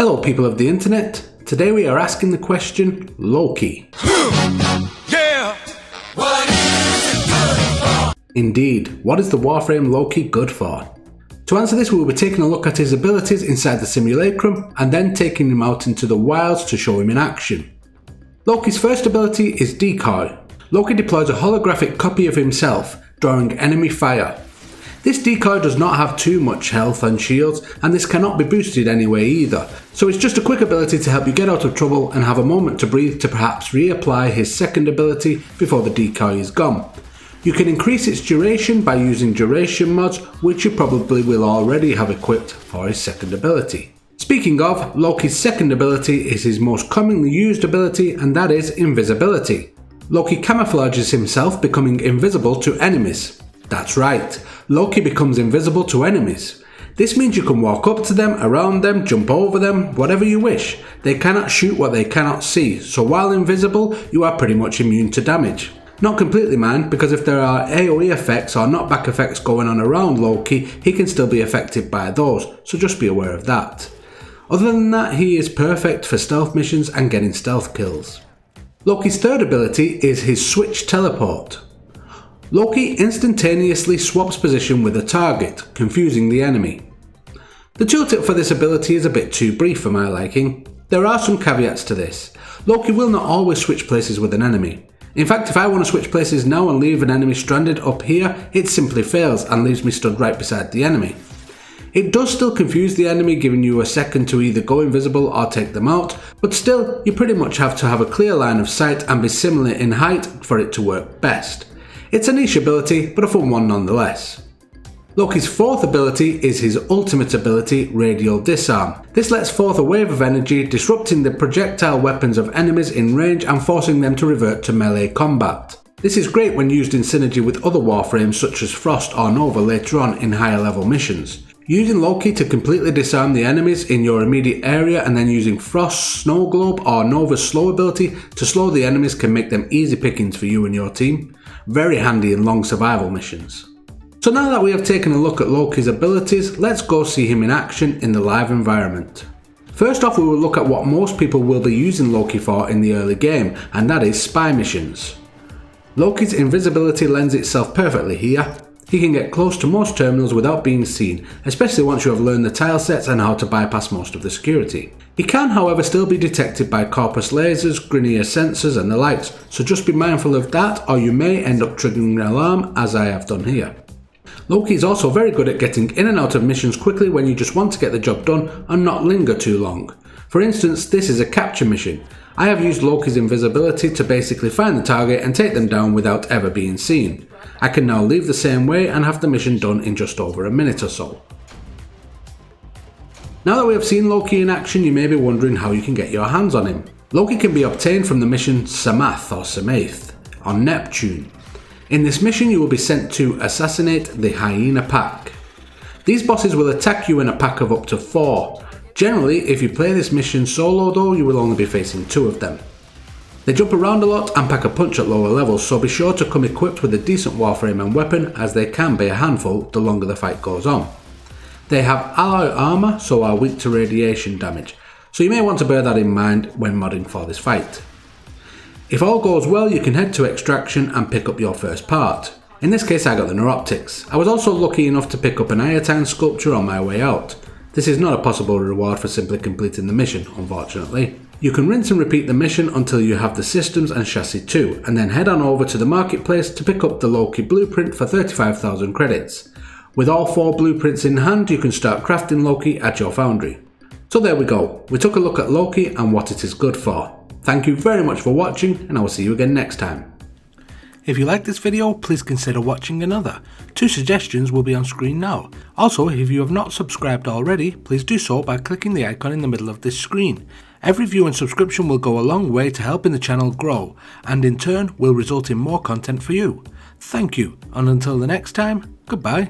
Hello people of the internet, today we are asking the question, Loki. Yeah! What is it good for? Indeed, what is the Warframe Loki good for? To answer this we will be taking a look at his abilities inside the simulacrum and then taking him out into the wilds to show him in action. Loki's first ability is Decoy. Loki deploys a holographic copy of himself, drawing enemy fire. This decoy does not have too much health and shields, and this cannot be boosted anyway either, so it's just a quick ability to help you get out of trouble and have a moment to breathe to perhaps reapply his second ability before the decoy is gone. You can increase its duration by using duration mods, which you probably will already have equipped for his second ability. Speaking of, Loki's second ability is his most commonly used ability, and that is invisibility. Loki camouflages himself, becoming invisible to enemies. That's right, Loki becomes invisible to enemies. This means you can walk up to them, around them, jump over them, whatever you wish. They cannot shoot what they cannot see, so while invisible, you are pretty much immune to damage. Not completely mind, because if there are AoE effects or knockback effects going on around Loki, he can still be affected by those, so just be aware of that. Other than that, he is perfect for stealth missions and getting stealth kills. Loki's third ability is his switch teleport. Loki instantaneously swaps position with a target, confusing the enemy. The tooltip for this ability is a bit too brief for my liking. There are some caveats to this. Loki will not always switch places with an enemy. In fact, if I want to switch places now and leave an enemy stranded up here, it simply fails and leaves me stood right beside the enemy. It does still confuse the enemy, giving you a second to either go invisible or take them out, but still, you pretty much have to have a clear line of sight and be similar in height for it to work best. It's a niche ability, but a fun one nonetheless. Loki's fourth ability is his ultimate ability, Radial Disarm. This lets forth a wave of energy, disrupting the projectile weapons of enemies in range and forcing them to revert to melee combat. This is great when used in synergy with other Warframes such as Frost or Nova later on in higher level missions. Using Loki to completely disarm the enemies in your immediate area and then using Frost's Snow Globe or Nova's slow ability to slow the enemies can make them easy pickings for you and your team. Very handy in long survival missions. So now that we have taken a look at Loki's abilities, let's go see him in action in the live environment. First off, we will look at what most people will be using Loki for in the early game, and that is spy missions. Loki's invisibility lends itself perfectly here. He can get close to most terminals without being seen, especially once you have learned the tile sets and how to bypass most of the security. He can however still be detected by corpus lasers, Grineer sensors and the likes, so just be mindful of that or you may end up triggering an alarm as I have done here. Loki is also very good at getting in and out of missions quickly when you just want to get the job done and not linger too long. For instance, this is a capture mission. I have used Loki's invisibility to basically find the target and take them down without ever being seen. I can now leave the same way and have the mission done in just over a minute or so. Now that we have seen Loki in action, you may be wondering how you can get your hands on him. Loki can be obtained from the mission Samath or Samath on Neptune. In this mission you will be sent to assassinate the Hyena Pack. These bosses will attack you in a pack of up to 4. Generally, if you play this mission solo though, you will only be facing 2 of them. They jump around a lot and pack a punch at lower levels, so be sure to come equipped with a decent Warframe and weapon, as they can be a handful the longer the fight goes on. They have alloy armour, so are weak to radiation damage, so you may want to bear that in mind when modding for this fight. If all goes well, you can head to Extraction and pick up your first part. In this case I got the Neuroptics. I was also lucky enough to pick up an iodine sculpture on my way out. This is not a possible reward for simply completing the mission, unfortunately. You can rinse and repeat the mission until you have the systems and chassis too, and then head on over to the marketplace to pick up the Loki blueprint for 35,000 credits. With all 4 blueprints in hand, you can start crafting Loki at your foundry. So there we go, we took a look at Loki and what it is good for. Thank you very much for watching, and I will see you again next time. If you like this video, please consider watching another. 2 suggestions will be on screen now. Also, if you have not subscribed already, please do so by clicking the icon in the middle of this screen. Every view and subscription will go a long way to helping the channel grow, and in turn will result in more content for you. Thank you, and until the next time, goodbye.